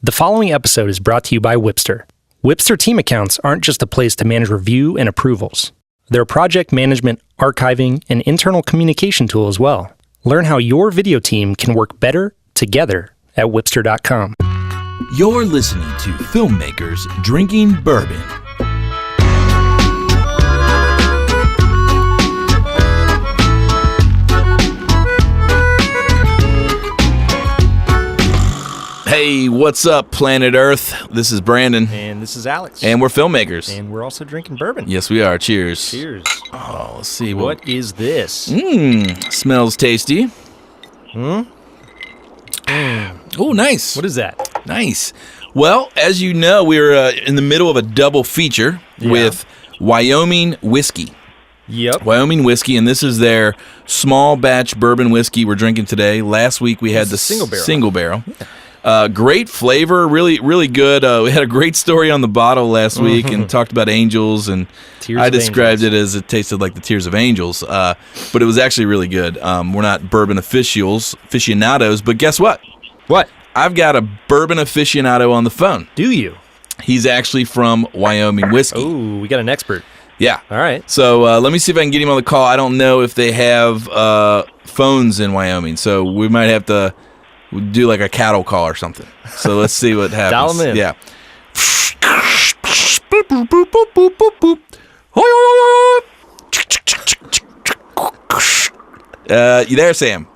The following episode is brought to you by Whipster. Whipster team accounts aren't just a place to manage review and approvals. They're a project management, archiving, and internal communication tool as well. Learn how your video team can work better together at Whipster.com. You're listening to Filmmakers Drinking Bourbon. Hey, what's up, planet Earth? This is Brandon. And this is Alex. And we're filmmakers. And we're also drinking bourbon. Yes, we are. Cheers. Cheers. Oh, let's see. What is this? Smells tasty. Oh, nice. What is that? Nice. Well, as you know, we're in the middle of a double feature with Wyoming whiskey. Yep. Wyoming whiskey, and this is their small batch bourbon whiskey we're drinking today. Last week we had the single barrel. Yeah. Great flavor, really, really good. We had a great story on the bottle last week and talked about angels, and I described it as it tasted like the tears of angels, but it was actually really good. We're not bourbon aficionados, but guess what? What? I've got a bourbon aficionado on the phone. Do you? He's actually from Wyoming whiskey. Oh, we got an expert. Yeah. All right. So let me see if I can get him on the call. I don't know if they have phones in Wyoming, so we might have to do like a cattle call or something. So let's see what happens. Dial him in. Yeah. You there, Sam?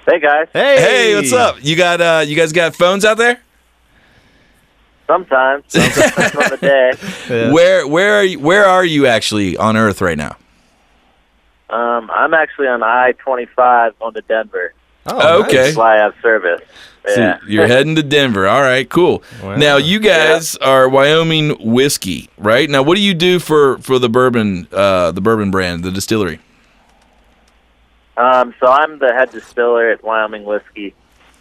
Hey guys. Hey, what's up? You guys got phones out there? Sometimes. Depends on the day. Yeah. Where are you actually on Earth right now? I'm actually on I-25 going to Denver. Oh, okay. That's why I have service. Yeah. So you're heading to Denver. All right, cool. Wow. Now you guys are Wyoming whiskey, right? Now what do you do for the bourbon brand, the distillery? So I'm the head distiller at Wyoming Whiskey.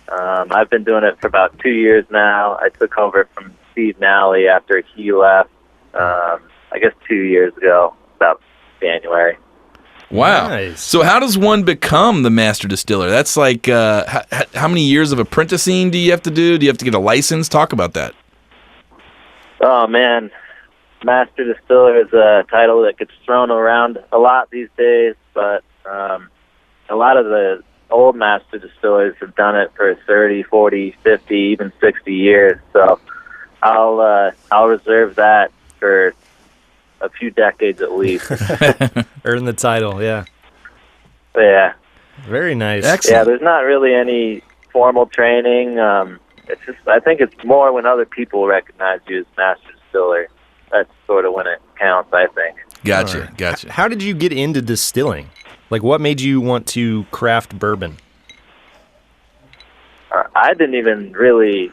I've been doing it for about 2 years now. I took over from Steve Nally after he left, I guess 2 years ago, about January. Wow. Nice. So how does one become the master distiller? That's like, how many years of apprenticing do you have to do? Do you have to get a license? Talk about that. Oh, man. Master distiller is a title that gets thrown around a lot these days, but a lot of the old master distillers have done it for 30, 40, 50, even 60 years. So I'll reserve that for a few decades at least. Earn the title, yeah. Yeah. Very nice. Excellent. Yeah, there's not really any formal training. It's just, I think it's more when other people recognize you as master distiller. That's sort of when it counts, I think. Gotcha, Right. gotcha. How did you get into distilling? Like, what made you want to craft bourbon? I didn't even really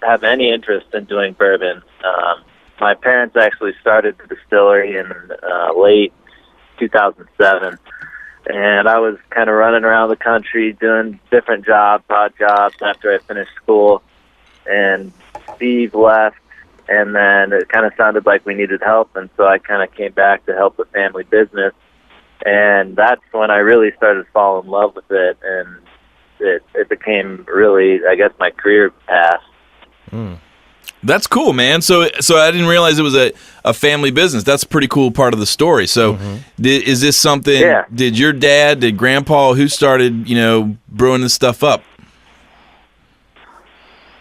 have any interest in doing bourbon. My parents actually started the distillery in late 2007, and I was kind of running around the country doing different jobs, odd jobs after I finished school, and Steve left, and then it kind of sounded like we needed help, and so I kind of came back to help the family business, and that's when I really started to fall in love with it, and it became really, I guess, my career path. That's cool, man. So I didn't realize it was a family business. That's a pretty cool part of the story. So is this something, did your dad, did grandpa, who started, brewing this stuff up?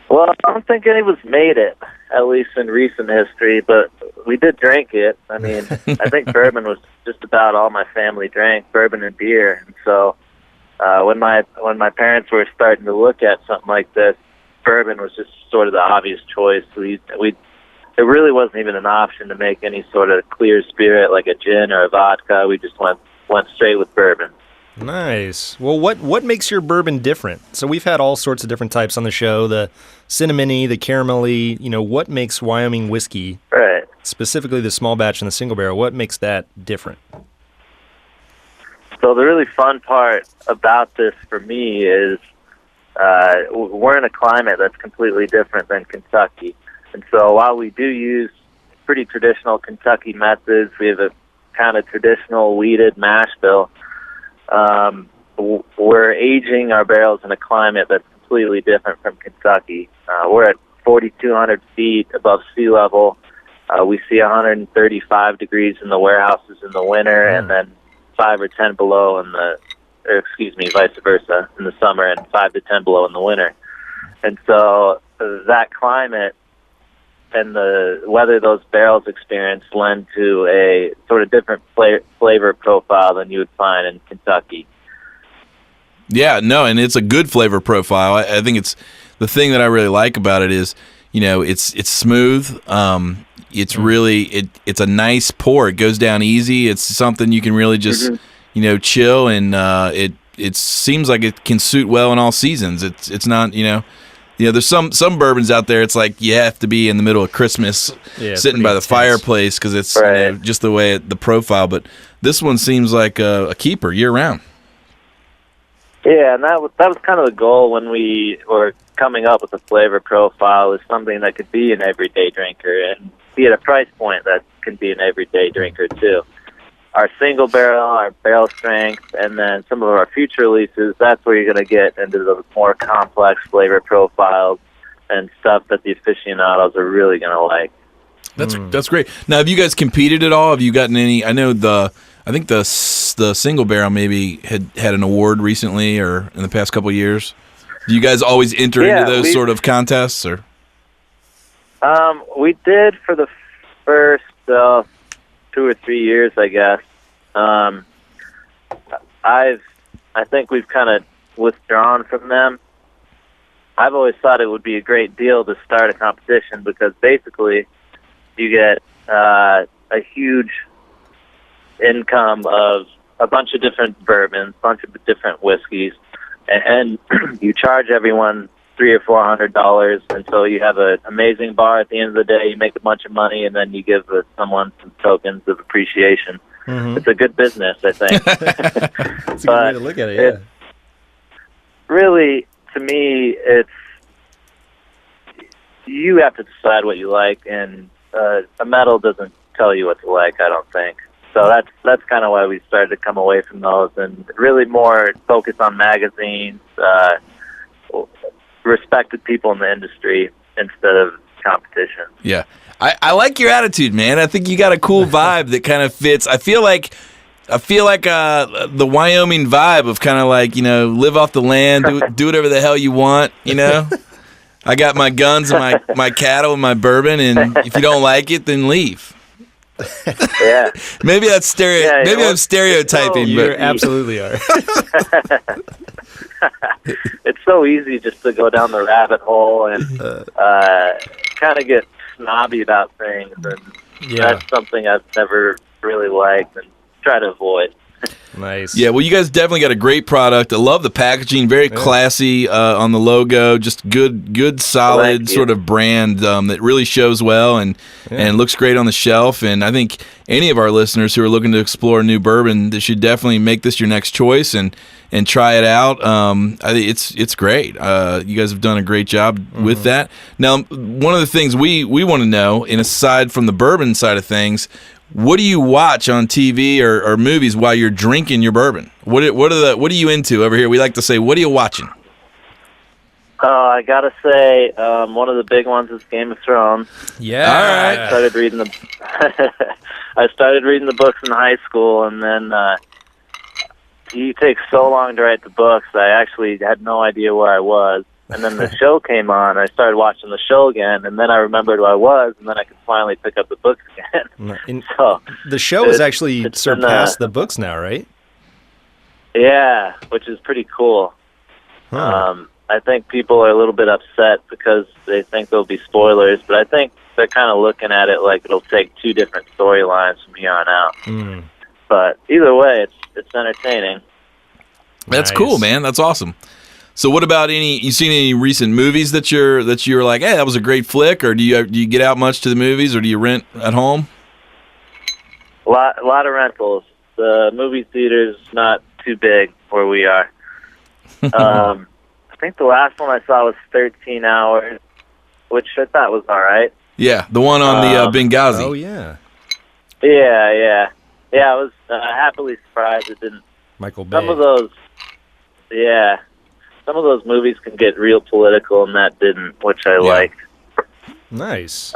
Well, I don't think any of us made it, at least in recent history, but we did drink it. I mean, I think bourbon was just about all my family drank, bourbon and beer. And so when my parents were starting to look at something like this, bourbon was just sort of the obvious choice. It really wasn't even an option to make any sort of clear spirit like a gin or a vodka. We just went straight with bourbon. Nice. Well, what makes your bourbon different? So we've had all sorts of different types on the show, the cinnamony, the caramelly. What makes Wyoming whiskey, Right. specifically the small batch and the single barrel, what makes that different? So the really fun part about this for me is we're in a climate that's completely different than Kentucky. And so while we do use pretty traditional Kentucky methods, we have a kind of traditional wheated mash bill, we're aging our barrels in a climate that's completely different from Kentucky. We're at 4,200 feet above sea level. We see 135 degrees in the warehouses in the winter, and then 5 or 10 below vice versa, in the summer, and 5 to 10 below in the winter. And so that climate and the weather those barrels experience lend to a sort of different flavor profile than you would find in Kentucky. Yeah, no, and it's a good flavor profile. I think it's the thing that I really like about it is, it's smooth. It's really it's a nice pour. It goes down easy. It's something you can really just chill, and it seems like it can suit well in all seasons. It's not there's some bourbons out there. It's like you have to be in the middle of Christmas, sitting by the fireplace because it's just the way the profile. But this one seems like a keeper year round. Yeah, and that was kind of the goal when we were coming up with a flavor profile, is something that could be an everyday drinker and be at a price point that can be an everyday drinker too. Our single barrel, our barrel strength, and then some of our future releases, that's where you're going to get into the more complex flavor profiles and stuff that the aficionados are really going to like. That's great. Now, have you guys competed at all? Have you gotten any? I know I think the single barrel maybe had an award recently or in the past couple of years. Do you guys always enter into those sort of contests, or? We did for the first 2 or 3 years, I guess. I think we've kind of withdrawn from them. I've always thought it would be a great deal to start a competition because basically you get a huge income of a bunch of different bourbons, a bunch of different whiskeys, and you charge everyone $300 or $400, and so you have an amazing bar at the end of the day. You make a bunch of money, and then you give someone some tokens of appreciation. It's a good business, I think. That's a good way to look at it. Yeah. Really, to me, you have to decide what you like, and a medal doesn't tell you what to like, I don't think. So that's kind of why we started to come away from those and really more focus on magazines, respected people in the industry instead of competition. Yeah. I like your attitude, man. I think you got a cool vibe that kind of fits. I feel like the Wyoming vibe of kind of like, live off the land, do whatever the hell you want, I got my guns and my cattle and my bourbon, and if you don't like it, then leave. Yeah. Maybe that's maybe I'm stereotyping, you but absolutely are. It's so easy just to go down the rabbit hole and kind of get snobby about things, and that's something I've never really liked and try to avoid. Nice. Yeah, well, you guys definitely got a great product. I love the packaging, very classy on the logo, just good, solid sort of brand that really shows well and looks great on the shelf. And I think any of our listeners who are looking to explore new bourbon, they should definitely make this your next choice and try it out. I think it's great. You guys have done a great job with that. Now, one of the things we want to know, and aside from the bourbon side of things, what do you watch on TV or movies while you're drinking your bourbon? What are you into over here? We like to say, what are you watching? I gotta say, one of the big ones is Game of Thrones. Yeah. All right. I started reading the books in high school, and then it takes so long to write the books. I actually had no idea where I was. And then the show came on. I started watching the show again, and then I remembered who I was, and then I could finally pick up the books again. So the show has actually surpassed the books now, right? Yeah, which is pretty cool. Huh. I think people are a little bit upset because they think there'll be spoilers, but I think they're kind of looking at it like it'll take two different storylines from here on out. But either way, it's entertaining. That's cool, man. That's awesome. So what about you seen any recent movies that you're like, hey, that was a great flick, or do you get out much to the movies, or do you rent at home? A lot of rentals. The movie theater's not too big where we are. I think the last one I saw was 13 Hours, which I thought was all right. Yeah, the one on the Benghazi. Oh yeah. Yeah. I was happily surprised it didn't. Michael Bay. Some of those some of those movies can get real political, and that didn't, which I liked. Nice.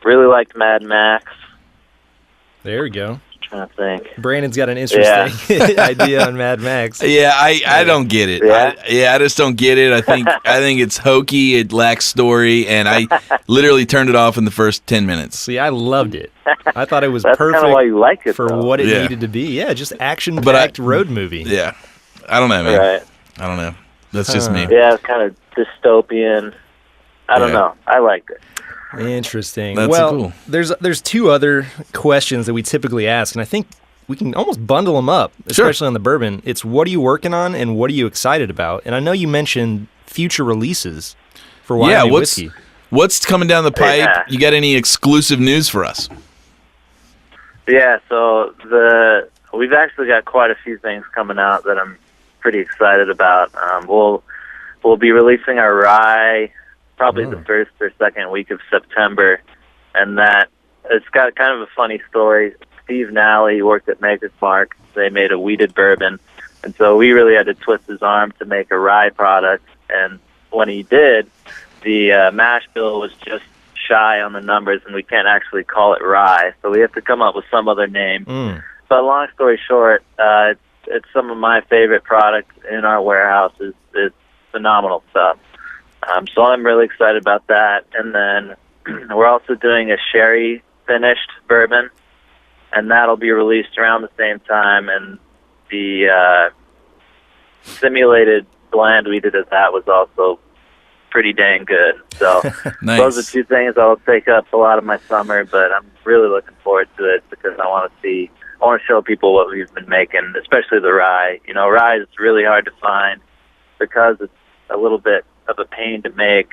Really liked Mad Max. There we go. Trying to think. Brandon's got an interesting idea on Mad Max. Yeah, I don't get it. Yeah? I just don't get it. I think it's hokey. It lacks story, and I literally turned it off in the first 10 minutes. See, I loved it. I thought it was That's perfect kind of why you like it, for though. what it Yeah. needed to be. Yeah, just action-packed road movie. Yeah, I don't know, man. Right. I don't know. That's just me. Yeah, it's kind of dystopian. I don't know. I liked it. Interesting. That's well, cool. There's two other questions that we typically ask, and I think we can almost bundle them up, especially on the bourbon. It's what are you working on and what are you excited about? And I know you mentioned future releases for Wyoming whiskey. What's coming down the pipe? Yeah. You got any exclusive news for us? Yeah, so we've actually got quite a few things coming out that I'm pretty excited about. We'll be releasing our rye probably the first or second week of September, and that it's got kind of a funny story. Steve Nally worked at Maker's Mark. They made a wheated bourbon, and so we really had to twist his arm to make a rye product. And when he did, the mash bill was just shy on the numbers, and we can't actually call it rye, so we have to come up with some other name. But long story short, it's some of my favorite products in our warehouse. It's phenomenal stuff. So I'm really excited about that. And then we're also doing a sherry finished bourbon, and that'll be released around the same time. And the simulated blend we did of that was also pretty dang good. So Nice. those are two things that'll take up a lot of my summer, but I'm really looking forward to it because I want to show people what we've been making, especially the rye. You know, rye is really hard to find because it's a little bit of a pain to make,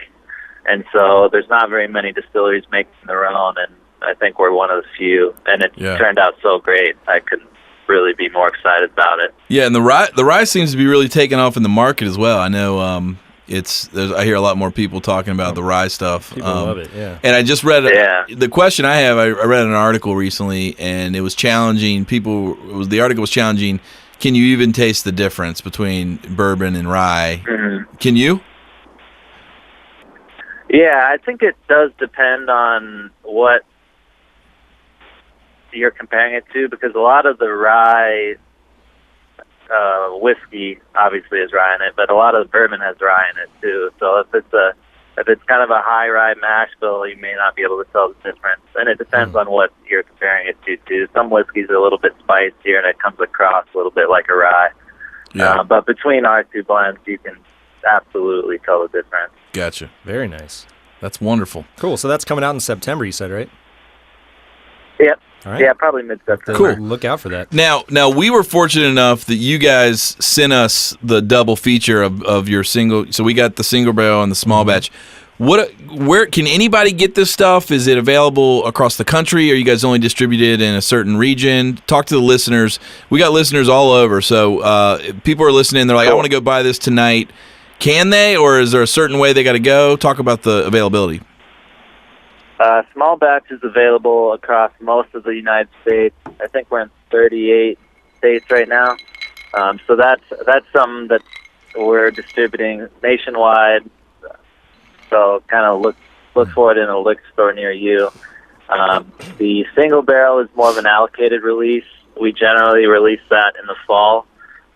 and so there's not very many distilleries making their own, and I think we're one of the few, and it turned out so great. I couldn't really be more excited about it. Yeah, and the rye seems to be really taking off in the market as well. I know I hear a lot more people talking about the rye stuff. People love it, yeah. And I just read the question I have. I read an article recently, and it was challenging people. The article was challenging. Can you even taste the difference between bourbon and rye? Mm-hmm. Can you? Yeah, I think it does depend on what you're comparing it to, because a lot of the rye whiskey obviously has rye in it, but a lot of the bourbon has rye in it too. So if it's kind of a high rye mash bill, you may not be able to tell the difference. And it depends on what you're comparing it to too. Some whiskeys are a little bit spicier and it comes across a little bit like a rye. Yeah. But between our two blends, you can absolutely tell the difference. Gotcha. Very nice. That's wonderful. Cool. So that's coming out in September, you said, right? Yep. All right. Yeah, probably mid-September. Cool. Look out for that. Now we were fortunate enough that you guys sent us the double feature of your single. So we got the single barrel and the small batch. Where can anybody get this stuff? Is it available across the country? Are you guys only distributed in a certain region? Talk to the listeners. We got listeners all over. So if people are listening, they're like, I want to go buy this tonight. Can they, or is there a certain way they got to go? Talk about the availability. Small batch is available across most of the United States. I think we're in 38 states right now. So that's something that we're distributing nationwide. So kind of look for it in a liquor store near you. The single barrel is more of an allocated release. We generally release that in the fall,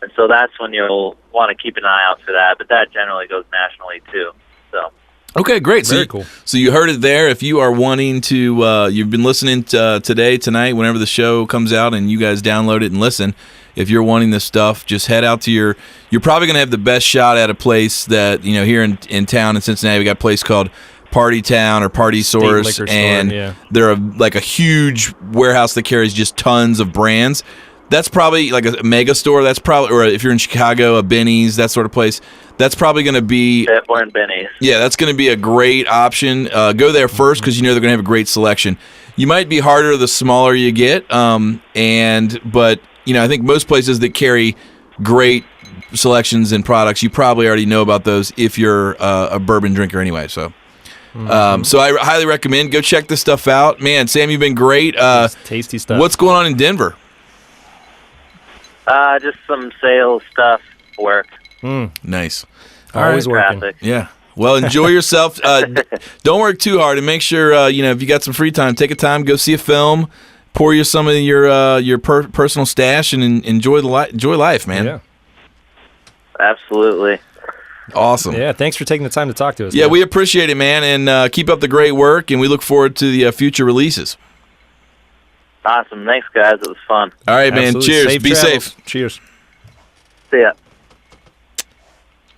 and so that's when you'll want to keep an eye out for that. But that generally goes nationally too. So. Okay, great. Very cool. So you heard it there. If you are wanting to, you've been listening today, tonight, whenever the show comes out, and you guys download it and listen. If you're wanting this stuff, just head out to you're probably going to have the best shot at a place that, here in town in Cincinnati. We got a place called Party Town or Party Source, liquor store, and yeah. they're like a huge warehouse that carries just tons of brands. That's probably like a mega store. That's probably, or if you're in Chicago, a Benny's, that sort of place. That's probably going to be. Yeah, we're in Benny's. Yeah, that's going to be a great option. Go there first because they're going to have a great selection. You might be harder the smaller you get, but I think most places that carry great selections and products, you probably already know about those if you're a bourbon drinker anyway. So. So I highly recommend go check this stuff out. Man, Sam, you've been great. Tasty stuff. What's going on in Denver? Just some sales stuff, work. Nice. Always working. Traffic. Yeah. Well, enjoy yourself. Don't work too hard, and make sure if you got some free time, take a time, go see a film, pour you some of your personal stash, and enjoy enjoy life, man. Yeah. Absolutely. Awesome. Yeah. Thanks for taking the time to talk to us. Yeah, man. we appreciate it, man, and keep up the great work, and we look forward to the future releases. Awesome. Thanks, guys. It was fun. All right, man. Absolutely. Cheers. Safe Be travels. safe. Cheers. See ya.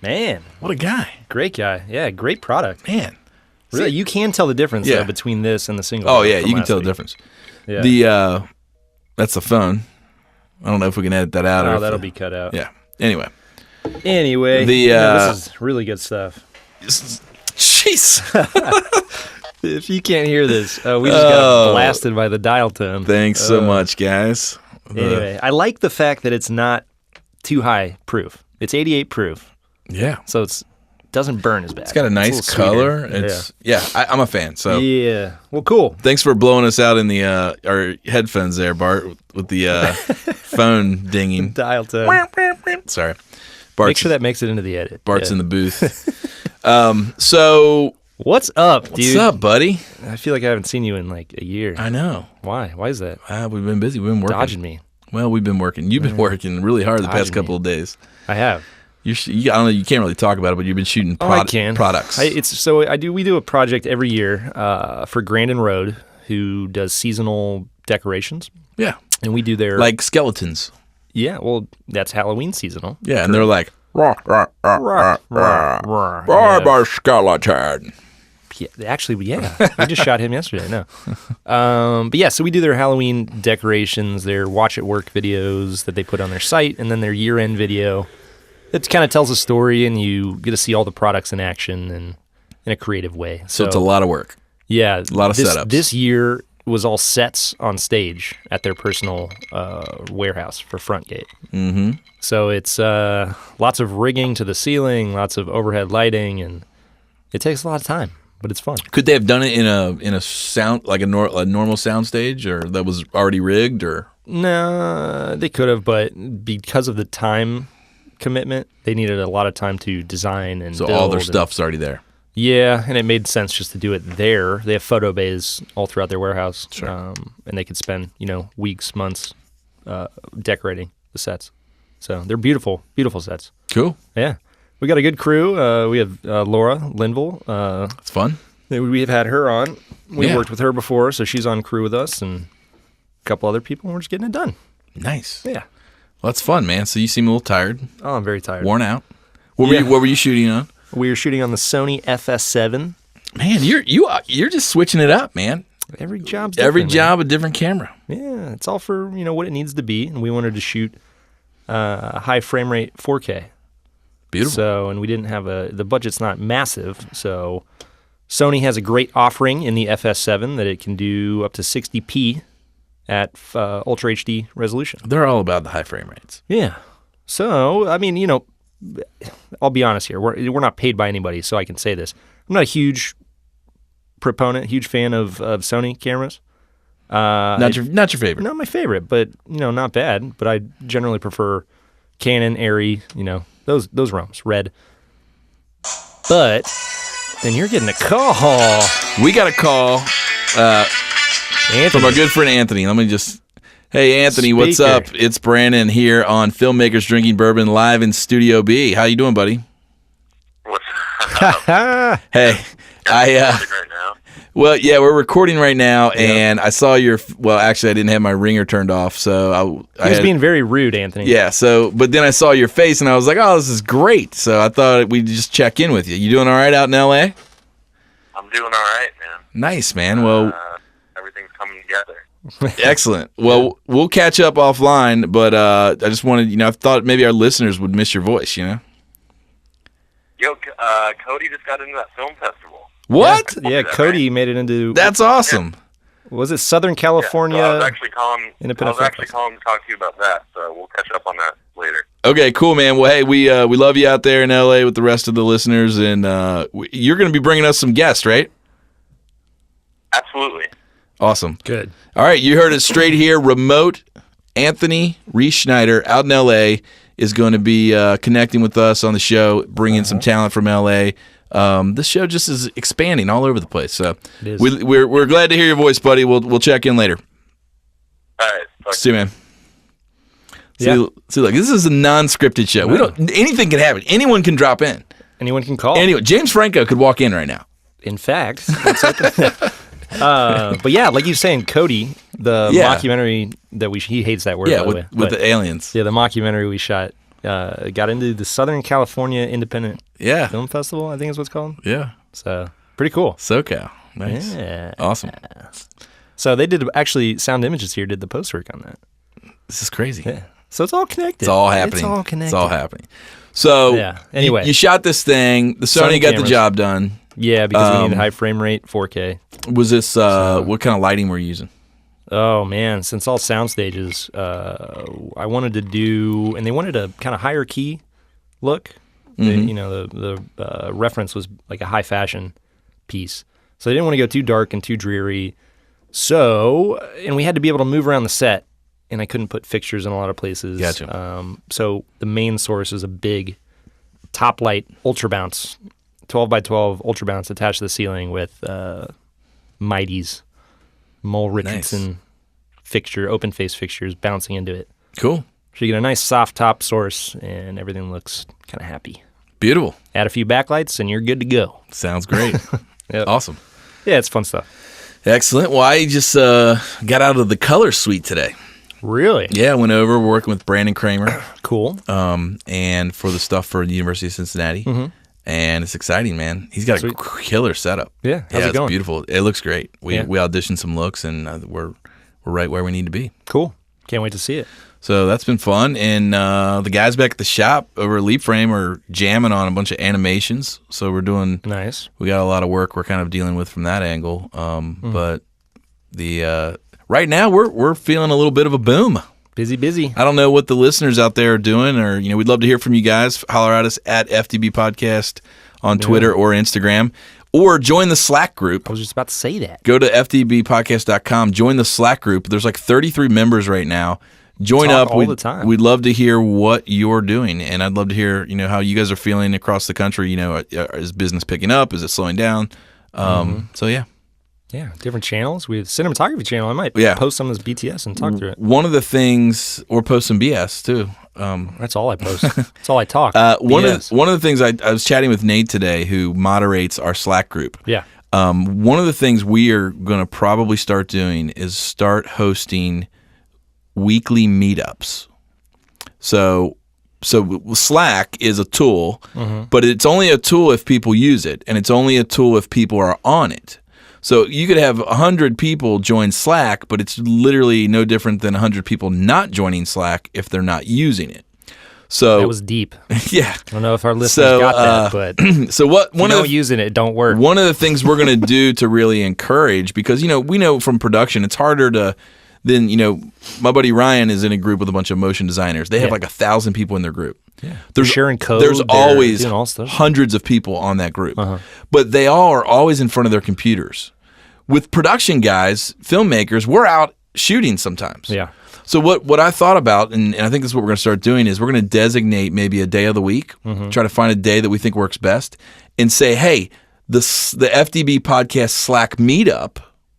Man, What a guy. great guy. Yeah, great product. Man. Really, you can tell the difference Yeah. though, between this and the single. Oh, barrel yeah, from you can last tell week. the difference. Yeah. That's the phone. I don't know if we can edit that out. or Oh, if that'll be cut out. Yeah. Anyway. Anyway, this is really good stuff. Jeez. If you can't hear this, we just got blasted by the dial tone. Thanks so much, guys. Anyway, I like the fact that it's not too high proof. It's 88 proof, Yeah. so it doesn't burn as bad. It's got a nice little color. sweeter. I'm a fan. So Yeah. Well, cool. thanks for blowing us out in the our headphones there, Bart, with the phone dinging. Dial tone. Sorry. Make Bart's, sure that makes it into the edit. Bart's Yeah. in the booth. So What's up, dude? what's up, buddy? I feel like I haven't seen you in like a year. I know. Why? Why is that? We've been busy. We've been working. Dodging me. Well, we've been working. You've been working really hard the past Dodging me. couple of days. I have. I don't know. You can't really talk about it, but you've been shooting I can. products. We do a project every year for Grandin Road, who does seasonal decorations, yeah, and we do their like skeletons. yeah. Well, that's Halloween seasonal. Yeah, and they're like Yeah. Barber skeleton. Yeah, actually, yeah, we just shot him yesterday. No, but yeah, so we do their Halloween decorations, their watch at work videos that they put on their site, and then their year-end video. It kind of tells a story, and you get to see all the products in action and in a creative way. So it's a lot of work. Yeah, A lot of setups. This year was all sets on stage at their personal warehouse for Front Gate. Mm-hmm. So it's lots of rigging to the ceiling, lots of overhead lighting, and it takes a lot of time, but it's fun. Could they have done it in a sound like a normal sound stage, or that was already rigged, or No, they could have, but because of the time commitment, they needed a lot of time to design and so build all their and- stuff's already there? Yeah, and it made sense just to do it there. They have photo bays all throughout their warehouse, Sure. and they could spend weeks, months decorating the sets. So they're beautiful, beautiful sets. Cool. Yeah, we got a good crew. We have Laura Linville. It's fun. We have had her on. We've Yeah. worked with her before, so she's on crew with us, and a couple other people. And we're just getting it done. Nice. Yeah. Well, that's fun, man. So you seem a little tired, Oh, I'm very tired. worn out. What Yeah. were you shooting on? We were shooting on the Sony FS7. Man, you're just switching it up, man. Every job's Every different, job a different camera. man. Yeah, it's all for what it needs to be, and we wanted to shoot high frame rate 4K. Beautiful. So, and we didn't have the budget's not massive, so Sony has a great offering in the FS7 that it can do up to 60p at Ultra HD resolution. They're all about the high frame rates. Yeah. So, I mean, I'll be honest here. We're not paid by anybody, so I can say this. I'm not a huge huge fan of Sony cameras. Not your favorite. Not my favorite, but not bad. But I generally prefer Canon, Arri, those ROMs, Red. But then you're getting a call. We got a call Anthony. from our good friend Anthony. Let me just. Hey Anthony, what's Speaker. up? It's Brandon here on Filmmakers Drinking Bourbon live in Studio B. How you doing, buddy? What's Hey, right now? well, yeah, we're recording right now, and I saw your. Well, actually, I didn't have my ringer turned off, so I He was had, being very rude, Anthony. Yeah, but then I saw your face, and I was like, oh, this is great. So I thought we'd just check in with you. You doing all right out in L.A.? I'm doing all right, man. Nice, man. Well, Everything's coming together. excellent. Well, we'll catch up offline, but I just wanted, I thought maybe our listeners would miss your voice, Yo, Cody just got into that film festival. What? Yeah, Cody made it into. That's awesome. Was it Southern California? Yeah, so I was actually calling. Independent I was actually Film calling to talk to you about that. So we'll catch up on that later. Okay, cool, man. Well, hey, we love you out there in L.A. with the rest of the listeners, and you're going to be bringing us some guests, right? Absolutely. Awesome. Good. All right, you heard it straight here. Remote Anthony Reese Schneider out in L.A., is going to be connecting with us on the show, bringing some talent from LA. This show just is expanding all over the place. So we're glad to hear your voice, buddy. We'll check in later. All right. See you, man. See, look, this is a non-scripted show. We don't. Anything can happen. Anyone can drop in. Anyone can call. Anyone. James Franco could walk in right now. In fact, but yeah, like you're saying, Cody, the mockumentary that he hates that word. Yeah, by the way. with the aliens. Yeah, the mockumentary we shot got into the Southern California Independent Film Festival, I think is what it's called. Yeah. So pretty cool. SoCal. Nice. Yeah. Awesome. So they did actually Sound Images here did the post work on that. This is crazy. Yeah. So it's all connected. It's all happening. It's all connected. It's all happening. So anyway, you shot this thing. The Sony got the job done. Yeah, because we needed high frame rate, 4K. Was this what kind of lighting were you using? Oh man, since all sound stages, I wanted to do, and they wanted a kind of higher key look. The reference was like a high fashion piece, so they didn't want to go too dark and too dreary. So, and we had to be able to move around the set, and I couldn't put fixtures in a lot of places. Gotcha. So the main source is a big top light ultra bounce, 12 by 12 ultra bounce attached to the ceiling with Mighty's Mole Richardson fixture, open face fixtures bouncing into it. Cool. So you get a nice soft top source, and everything looks kind of happy. Beautiful. Add a few backlights, and you're good to go. Sounds great. Yep. Awesome. Yeah, it's fun stuff. Excellent. Well, I just got out of the color suite today. Really? Yeah, I went over. We're working with Brandon Kramer. Cool. And for the stuff for the University of Cincinnati. Mm-hmm. And it's exciting, man. He's got a killer setup. Yeah, how's it going? It's beautiful. It looks great. We auditioned some looks, and we're right where we need to be. Cool. Can't wait to see it. So that's been fun. And the guys back at the shop over at Leap Frame are jamming on a bunch of animations. So we're doing nice. We got a lot of work we're kind of dealing with from that angle. But the right now we're feeling a little bit of a boom. Busy. I don't know what the listeners out there are doing, or we'd love to hear from you guys. Holler at us at FTB Podcast on Twitter or Instagram, or join the Slack group. I was just about to say that. Go to ftbpodcast.com, join the Slack group. There's like 33 members right now. Join up all the time. We'd love to hear what you're doing, and I'd love to hear how you guys are feeling across the country. Is business picking up? Is it slowing down? So yeah. Yeah, different channels. We have a cinematography channel. I might post some of this BTS and talk through it. One of the things, or post some BS too. That's all I post. That's all I talk. One of the things I was chatting with Nate today, who moderates our Slack group. Yeah. One of the things we are going to probably start doing is start hosting weekly meetups. So Slack is a tool, but it's only a tool if people use it, and it's only a tool if people are on it. So you could have 100 people join Slack, but it's literally no different than 100 people not joining Slack if they're not using it. So that was deep. Yeah. I don't know if our listeners got that, but so what? If you don't using it don't work. One of the things we're going to do to really encourage, because we know from production it's harder to. Then my buddy Ryan is in a group with a bunch of motion designers. They have like 1,000 people in their group. Yeah, they're sharing code. There's always hundreds of people on that group, but they all are always in front of their computers. With production guys, filmmakers, we're out shooting sometimes. Yeah. So what I thought about, and I think this is what we're going to start doing, is we're going to designate maybe a day of the week, try to find a day that we think works best, and say, hey, the FDB Podcast Slack meetup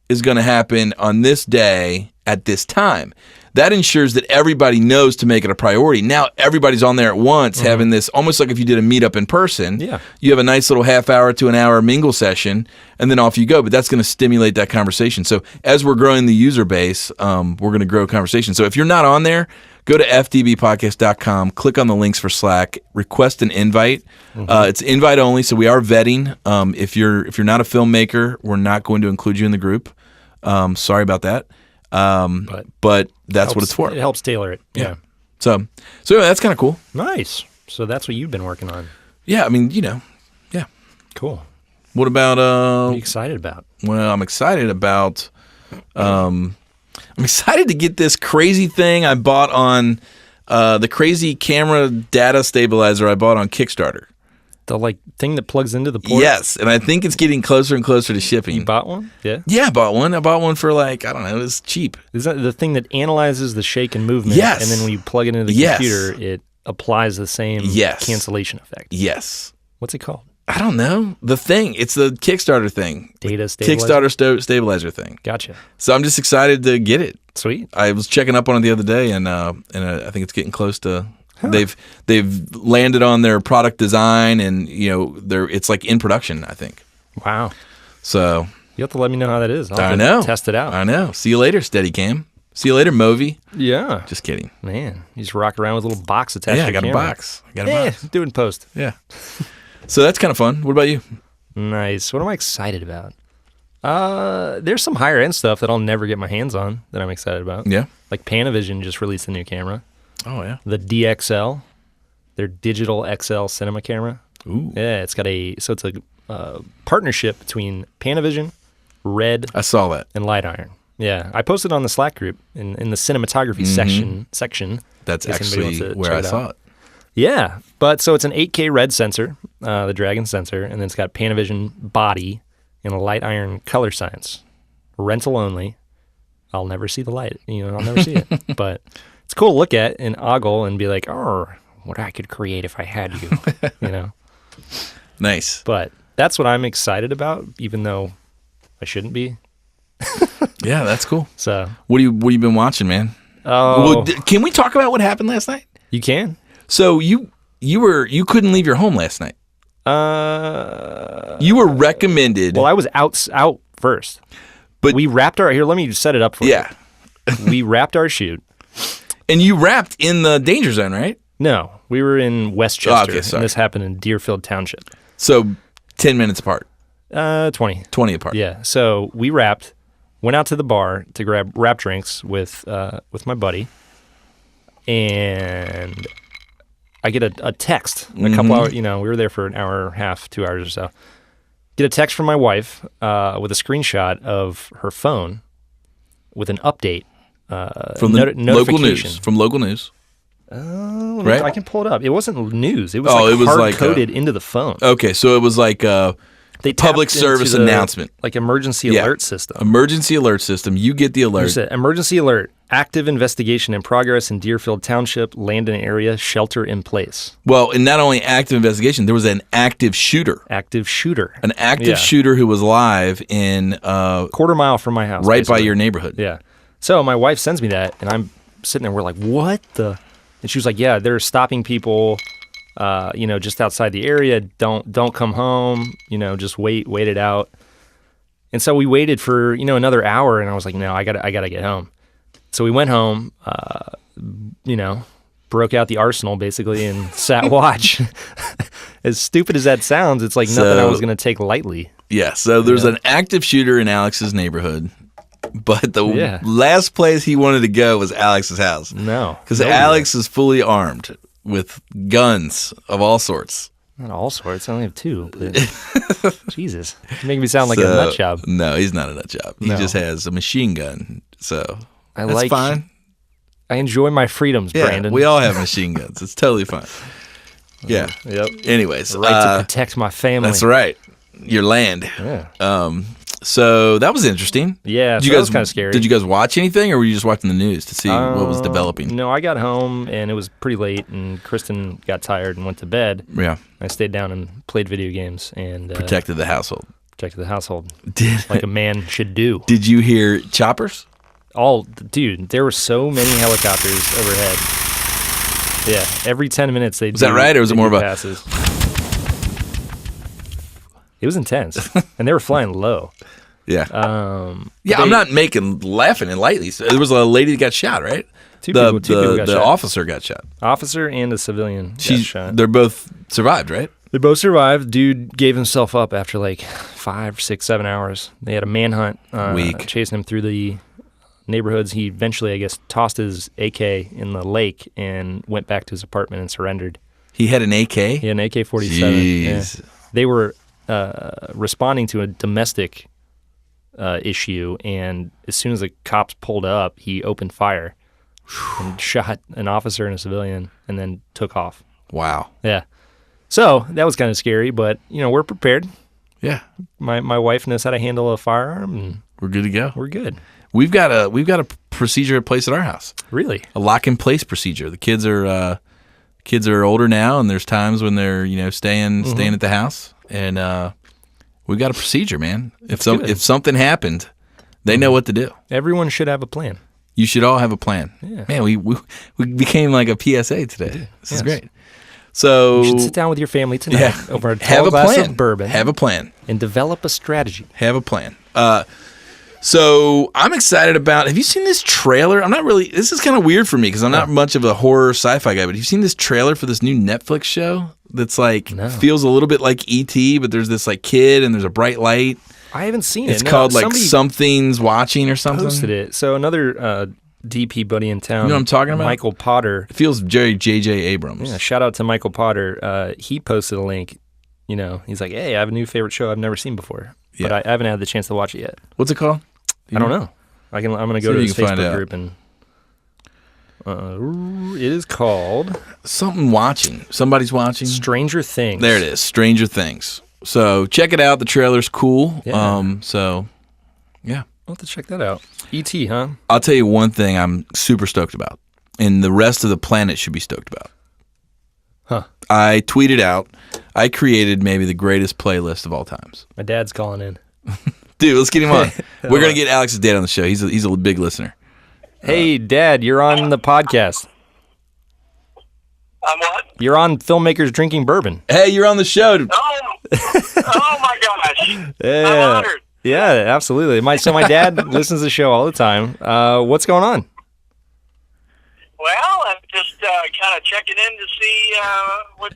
is going to happen on this day at this time. That ensures that everybody knows to make it a priority. Now everybody's on there at once, having this almost like if you did a meetup in person. Yeah. You have a nice little half hour to an hour mingle session, and then off you go. But that's going to stimulate that conversation. So as we're growing the user base, we're going to grow conversation. So if you're not on there, go to ftbpodcast.com, click on the links for Slack, request an invite. It's invite only, so we are vetting. If you're not a filmmaker, we're not going to include you in the group. Sorry about that. But that's what it's for. It helps tailor it. Yeah. So anyway, that's kind of cool. Nice. So that's what you've been working on. Yeah, I mean, yeah. Cool. What about what are you excited about? Well, I'm excited about I'm excited to get this crazy thing I bought on the crazy camera data stabilizer I bought on Kickstarter. The thing that plugs into the port? Yes, and I think it's getting closer and closer to shipping. You bought one? Yeah. Yeah, I bought one. I bought one for I don't know, it was cheap. Is that the thing that analyzes the shake and movement? Yes. And then when you plug it into the computer, it applies the same Yes. cancellation effect. Yes. What's it called? I don't know. The thing. It's the Kickstarter thing. Data stabilizer? Kickstarter stabilizer thing. Gotcha. So I'm just excited to get it. Sweet. I was checking up on it the other day, and I think it's getting close to. They've landed on their product design, and it's like in production, I think. Wow. So You have to let me know how that is. I'll have I to know. test it out. I know. See you later, Steadicam. See you later, Movi. Yeah. Just kidding. Man, you just rock around with a little box attached Yeah, to I your got a camera. box. I got a box. Do it in post. Yeah. So that's kind of fun. What about you? Nice. What am I excited about? There's some higher end stuff that I'll never get my hands on that I'm excited about. Yeah. Like Panavision just released a new camera, Oh yeah. the DXL, their digital XL cinema camera. Ooh. Yeah, it's a partnership between Panavision, Red, I saw that. and Light Iron. Yeah, I posted on the Slack group in the cinematography section. That's in case anybody actually wants to where check I it saw out. it. Yeah, but so it's an 8K red sensor, the Dragon sensor, and then it's got Panavision body and a Light Iron color science. Rental only. I'll never see the light. I'll never see it. But it's cool to look at and ogle and be like, oh, what I could create if I had you, Nice. But that's what I'm excited about, even though I shouldn't be. Yeah, that's cool. So, What you been watching, man? oh, Can we talk about what happened last night? you can. So you couldn't leave your home last night. You were recommended. Well, I was out first. But- we wrapped here, let me set it up for yeah, you. We wrapped our shoot. and you wrapped in the danger zone, right? No, we were in Westchester, Okay, sorry. and this happened in Deerfield Township. So 10 minutes apart, 20. 20 apart. Yeah, so we wrapped, went out to the bar to grab wrap drinks with my buddy, and I get a text a couple hours, we were there for an hour and a half, 2 hours or so. Get a text from my wife with a screenshot of her phone with an update. From the local notification. news. From local news. Right? I can pull it up. It wasn't news. It was Oh, it was like hard-coded into the phone. Okay, so it was like They public tapped service into the, announcement. like emergency Yeah. alert system. Emergency alert system. You get the alert. There's an emergency alert. Active investigation in progress in Deerfield Township. Land in area. Shelter in place. Well, and not only active investigation, there was an active shooter. Active shooter. An active Yeah. shooter who was live in Quarter mile from my house. right by basically. your neighborhood. Yeah. So my wife sends me that, and I'm sitting there. We're like, what the? And she was like, yeah, they're stopping people, just outside the area. Don't come home. Just wait it out. And so we waited for another hour, and I was like, no, I gotta get home. So we went home, broke out the arsenal basically, and sat watch. As stupid as that sounds, it's like nothing I was gonna take lightly. Yeah, so there's an active shooter in Alex's neighborhood, but the Yeah. last place he wanted to go was Alex's house. No, Because nobody. Alex is fully armed with guns of all sorts. Not all sorts. I only have two. But Jesus, you're making me sound like a So- nut job. No, he's not a nut job. He No. just has a machine gun. So I that's like. fine. I enjoy my freedoms, Yeah, Brandon. we all have machine guns. It's totally fine. Yeah. Yep. Anyways, The right to protect my family. that's right. Your land. Yeah. So that was interesting. Yeah. Did So you that guys was kind of scary. Did you guys watch anything, or were you just watching the news to see what was developing? No, I got home and it was pretty late, and Kristen got tired and went to bed. Yeah, I stayed down and played video games and protected the household. protected the household Did like a man should do. Did you hear choppers? Dude, there were so many helicopters overhead. Yeah, every 10 minutes they. Was that right, or was it more of a- passes? It was intense, and they were flying low. Yeah. They- I'm not laughing it lightly. So there was a lady that got shot, right? Two people got the shot. officer got shot. Officer and a civilian got shot. They're both survived, right? They both survived. Dude gave himself up after like 5, 6, 7 hours. They had a manhunt Weak. chasing him through the neighborhoods. He eventually, I guess, tossed his AK in the lake and went back to his apartment and surrendered. He had an AK. He had an AK-47. Jeez. Yeah. They were responding to a domestic issue, and as soon as the cops pulled up, he opened fire and shot an officer and a civilian and then took off. Wow. Yeah. So that was kind of scary, but we're prepared. Yeah, My wife knows how to handle a firearm, and we're good to go. we're good. We've got a procedure in place at our house. Really? A lock in place procedure. The kids are Kids are older now, and there's times when they're staying at the house, and we've got a procedure, man. If something happened, they know what to do. Everyone should have a plan. You should all have a plan. Yeah. Man, we became like a PSA today. This is great. So you should sit down with your family tonight over a have tall a glass plan. of bourbon. Have a plan. And develop a strategy. Have a plan. So I'm excited about. Have you seen this trailer? I'm not really. This is kind of weird for me because I'm not much of a horror sci-fi guy. But have you seen this trailer for this new Netflix show that's feels a little bit like E.T., but there's this kid and there's a bright light. I haven't seen it. It's called Something's Watching or something. Posted it. So another DP buddy in town. You know what I'm talking about? Michael Potter. It feels very J.J. Abrams. Yeah. Shout out to Michael Potter. He posted a link. He's like, "Hey, I have a new favorite show I've never seen before, but I haven't had the chance to watch it yet." What's it called? I don't know. I'm going to go to his Facebook group and it is called Somebody's watching. Stranger Things. There it is. Stranger Things. So check it out. The trailer's cool. Yeah. I'll have to check that out. E.T., huh? I'll tell you one thing I'm super stoked about, and the rest of the planet should be stoked about. Huh. I tweeted out, I created maybe the greatest playlist of all times. My dad's calling in. Dude, let's get him on. We're going to get Alex's dad on the show. He's a big listener. Hey, Dad, you're on the podcast. I'm what? You're on Filmmakers Drinking Bourbon. Hey, you're on the show. Oh my gosh. Yeah. I'm honored. Yeah, absolutely. My dad listens to the show all the time. What's going on? Well, I'm just kind of checking in to see what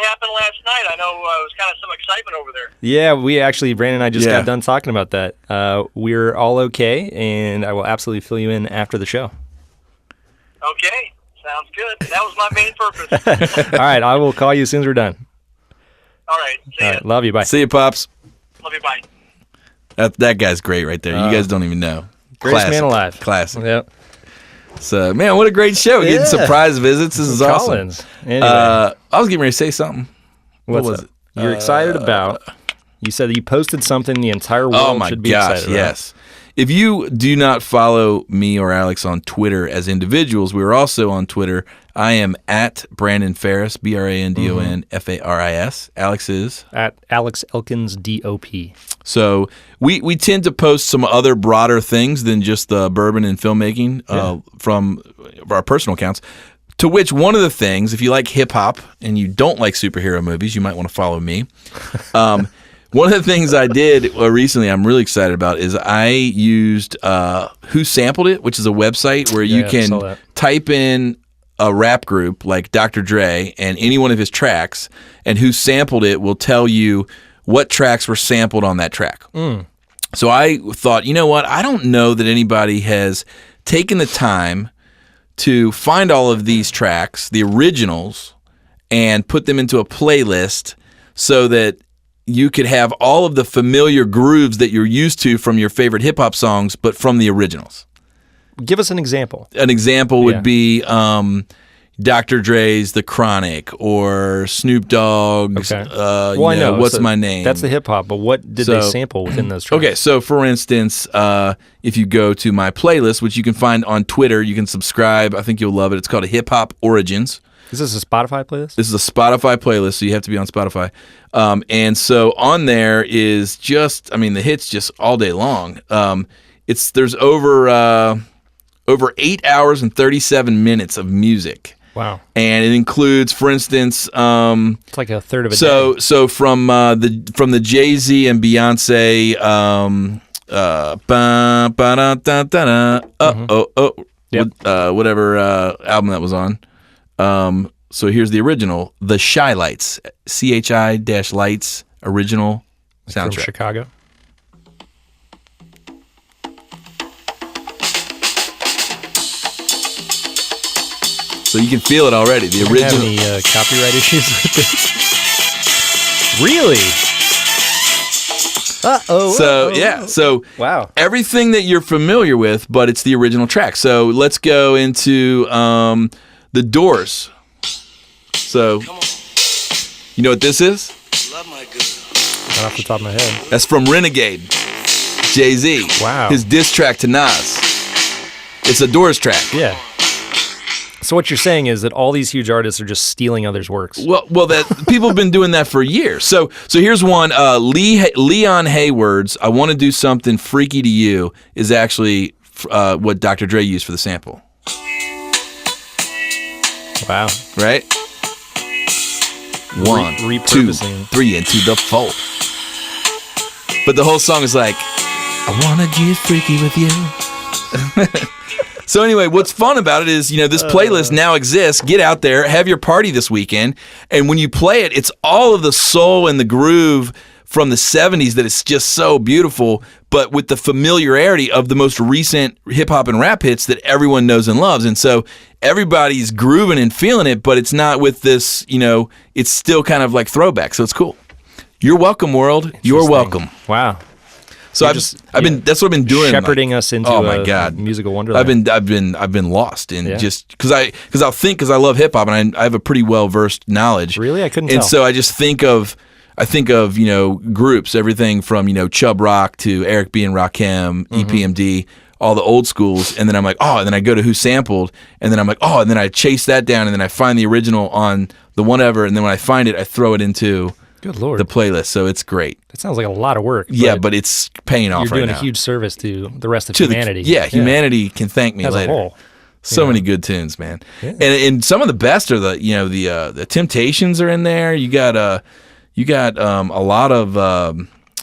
happened last night. I know there was kind of some excitement over there. Yeah, Brandon and I just got done talking about that. We're all okay, and I will absolutely fill you in after the show. Okay, sounds good. That was my main purpose. All right, I will call you as soon as we're done. All right, see ya. All right, love you, bye. See you, Pops. Love you, bye. That guy's great right there. You guys don't even know. Greatest man alive. Classic. Yep. So, man, what a great show. We're getting surprise visits. This is Collins. awesome. Anyway. I was getting ready to say something. What was it? You're excited about. You said that you posted something the entire world should be excited about. Yes. If you do not follow me or Alex on Twitter as individuals, we are also on Twitter. I am at Brandon Ferris, BrandonFaris. Alex is? At Alex Elkins, DOP. So we tend to post some other broader things than just the bourbon and filmmaking from our personal accounts. To which one of the things, if you like hip hop and you don't like superhero movies, you might want to follow me. One of the things I did recently I'm really excited about is I used Who Sampled It, which is a website where you can type in a rap group like Dr. Dre and any one of his tracks, and Who Sampled It will tell you what tracks were sampled on that track. So I thought, you know what? I don't know that anybody has taken the time to find all of these tracks, the originals, and put them into a playlist so that you could have all of the familiar grooves that you're used to from your favorite hip-hop songs, but from the originals. Give us an example. An example would be Dr. Dre's The Chronic or Snoop Dogg's I know. What's My Name? That's the hip-hop, but what did they sample within those tracks? Okay, so for instance, if you go to my playlist, which you can find on Twitter, you can subscribe. I think you'll love it. It's called Hip Hop Origins. Is this a Spotify playlist? This is a Spotify playlist, so you have to be on Spotify. And so on there is just, the hits just all day long. There's over 8 hours and 37 minutes of music. Wow. And it includes, for instance, it's like a third of a day. So from the Jay-Z and Beyonce whatever album that was on. So here's the original, The Chi Lights, CHI-Lights original soundtrack. From Chicago. So you can feel it already. The original. Have any copyright issues with this? Really? So wow. Everything that you're familiar with, but it's the original track. So let's go into The Doors. So, you know what this is? Love my girl. Not off the top of my head. That's from Renegade, Jay-Z. Wow. His diss track to Nas. It's a Doors track. Yeah. So what you're saying is that all these huge artists are just stealing others' works. Well, that people have been doing that for years. So here's one. Leon Hayward's "I Want to Do Something Freaky to You" is actually what Dr. Dre used for the sample. Wow. Right? 1, 2, repurposing. 3 into the 4. But the whole song is like, I want to get freaky with you. So anyway, what's fun about it is, this playlist now exists. Get out there, have your party this weekend, and when you play it, it's all of the soul and the groove from the 70s that is just so beautiful, but with the familiarity of the most recent hip-hop and rap hits that everyone knows and loves. And so everybody's grooving and feeling it, but it's not with this, it's still kind of like throwback, so it's cool. You're welcome, world. You're welcome. Wow. So I've been that's what I've been doing, shepherding us into a musical wonderland. I've been lost in just because I love hip hop and I have a pretty well versed knowledge. Really, I couldn't tell. And so I just think of groups, everything from Chub Rock to Eric B and Rakim, EPMD, all the old schools, and then I'm like, oh, and then I go to who sampled, and then I'm like, oh, and then I chase that down, and then I find the original on the whatever, and then when I find it, I throw it into Good Lord. the playlist. So it's great. That sounds like a lot of work. Yeah, but it's paying off right now. You're doing a huge service to the rest of humanity. Humanity can thank me As later. a whole. So many good tunes, man. Yeah. And some of the best are the Temptations are in there. You got a lot of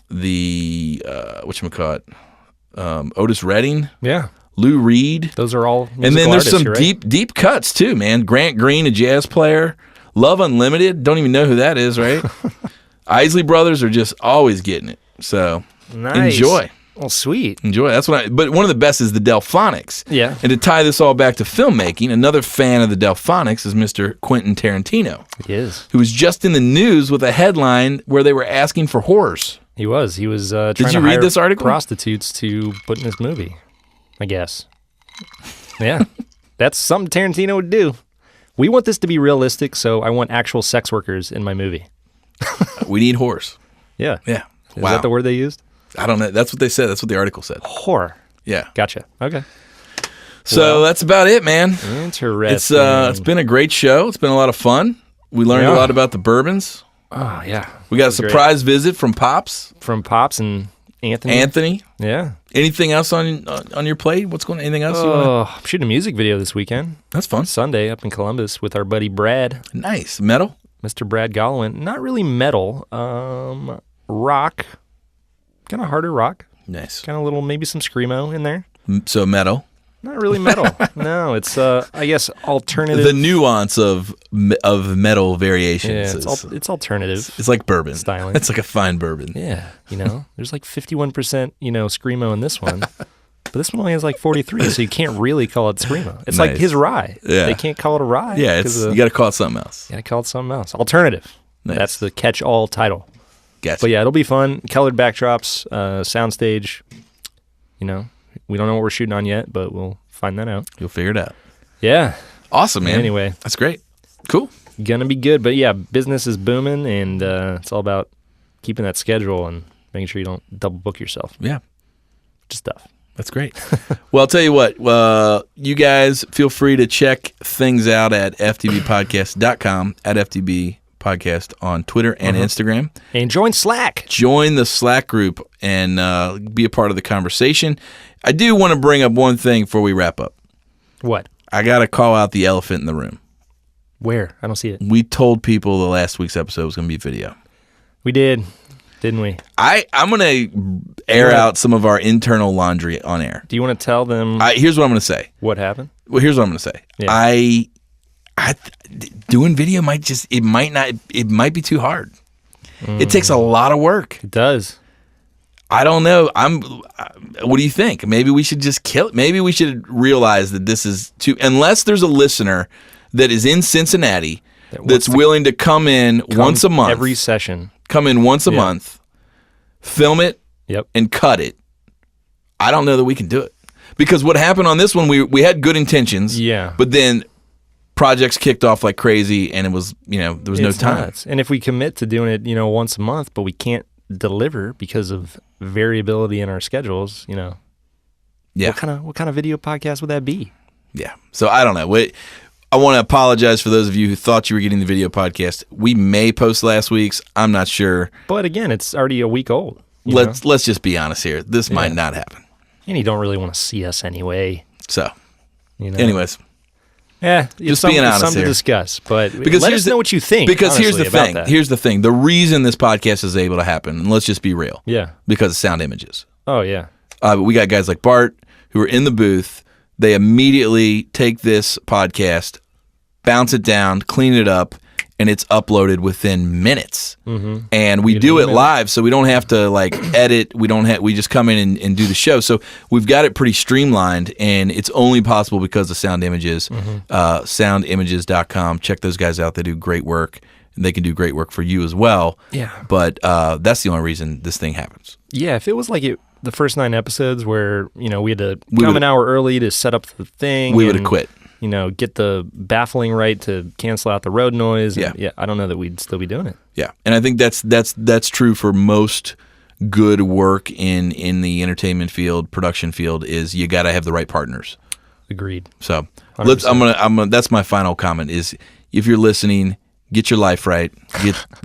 the whatchamacallit, Otis Redding. Yeah. Lou Reed. Those are all musical And then there's artists, some deep cuts too, man. Grant Green, a jazz player. Love Unlimited. Don't even know who that is, right? Isley Brothers are just always getting it. So Nice. enjoy. Well, sweet. Enjoy. But one of the best is the Delphonics. Yeah. And to tie this all back to filmmaking, another fan of the Delphonics is Mr. Quentin Tarantino. He is. Who was just in the news with a headline where they were asking for whores. He was. He was trying Did you to read hire this article? prostitutes to put in his movie, I guess. Yeah. That's something Tarantino would do. We want this to be realistic, so I want actual sex workers in my movie. We need whores. Yeah. Yeah. Is that the word they used? I don't know. That's what they said. That's what the article said. Whore. Yeah. Gotcha. Okay. So that's about it, man. Interesting. It's been a great show. It's been a lot of fun. We learned a lot about the bourbons. Oh, yeah. We got a surprise visit from Pops. From Pops and Anthony. Anthony. Yeah. Anything else on your plate? What's going on? Anything else? I'm shooting a music video this weekend. That's fun. Sunday up in Columbus with our buddy Brad. Nice. Metal? Mr. Brad Gollowin. Not really metal. Rock. Kind of harder rock. Nice. Kind of little, maybe some screamo in there. So metal? Not really metal. No, it's, I guess, alternative. The nuance of metal variations. Yeah, it's alternative. It's like bourbon. Styling. It's like a fine bourbon. Yeah, there's like 51%, screamo in this one. But this one only has like 43, so you can't really call it screamo. It's like his rye. Yeah. They can't call it a rye. Yeah, you got to call it something else. You got to call it something else. Alternative. Nice. That's the catch-all title. Gotcha. But yeah, it'll be fun. Colored backdrops, soundstage. We don't know what we're shooting on yet, but we'll find that out. You'll figure it out. Yeah. Awesome, man. Anyway. That's great. Cool. Gonna be good. But yeah, business is booming, and it's all about keeping that schedule and making sure you don't double book yourself. Yeah. Just stuff. That's great. Well, I'll tell you what. You guys feel free to check things out at ftbpodcast.com, at ftb podcast on Twitter and Instagram. And join Slack. Join the Slack group and be a part of the conversation. I do want to bring up one thing before we wrap up. What? I got to call out the elephant in the room. Where? I don't see it. We told people the last week's episode was going to be video. We did, didn't we? I'm going to air out some of our internal laundry on air. Do you want to tell them Here's what I'm going to say. what happened? Well, here's what I'm going to say. Yeah. I doing video might be too hard. It takes a lot of work. It does. I don't know. What do you think? Maybe we should just kill it. Maybe we should realize that this is too, unless there's a listener that is in Cincinnati that's willing to come in once a month. Every session. Come in once a month, film it, and cut it. I don't know that we can do it. Because what happened on this one, we had good intentions. Yeah. But then projects kicked off like crazy, and it was, there was no time. Nuts. And if we commit to doing it, once a month, but we can't deliver because of variability in our schedules, Yeah. What kind of video podcast would that be? Yeah. So I don't know. I want to apologize for those of you who thought you were getting the video podcast. We may post last week's. I'm not sure. But again, it's already a week old. Let's just be honest here. This might not happen. And you don't really want to see us anyway. So, anyways. Yeah, just being honest something here. to discuss, but because let us know what you think. Because here's the thing. That. Here's the thing. The reason this podcast is able to happen, and let's just be real. Yeah. Because of Sound Images. Oh, yeah. But we got guys like Bart who are in the booth. They immediately take this podcast, bounce it down, clean it up, and it's uploaded within minutes. Mm-hmm. And we do it live, so we don't have to like edit. We just come in and do the show. So we've got it pretty streamlined, and it's only possible because of Sound Images. Soundimages.com. Check those guys out. They do great work, and they can do great work for you as well. Yeah. But that's the only reason this thing happens. Yeah, if it was like the first 9 episodes where, we had to come an hour early to set up the thing. We would have quit. Get the baffling right to cancel out the road noise. Yeah. I don't know that we'd still be doing it. Yeah. And I think that's true for most good work in the entertainment field, production field, is you got to have the right partners. Agreed. So I'm gonna that's my final comment is, if you're listening, get your life right,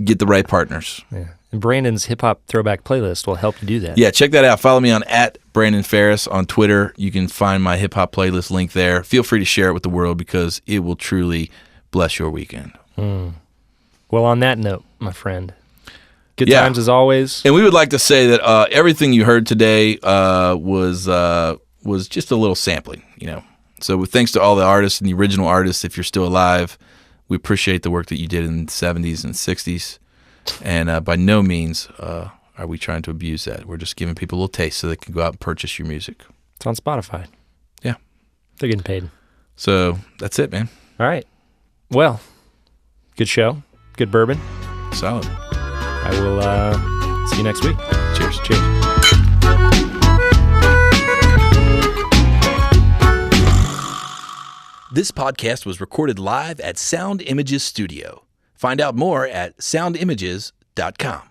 get the right partners. Yeah. And Brandon's hip hop throwback playlist will help you do that. Yeah, check that out. Follow me on @BrandonFerris on Twitter. You can find my hip hop playlist link there. Feel free to share it with the world because it will truly bless your weekend. Well, on that note, my friend, good times as always. And we would like to say that everything you heard today was just a little sampling. So thanks to all the artists and the original artists. If you're still alive, we appreciate the work that you did in the 70s and 60s. And by no means are we trying to abuse that. We're just giving people a little taste so they can go out and purchase your music. It's on Spotify. Yeah. They're getting paid. So that's it, man. All right. Well, good show. Good bourbon. Solid. I will see you next week. Cheers. Cheers. This podcast was recorded live at Sound Images Studio. Find out more at soundimages.com.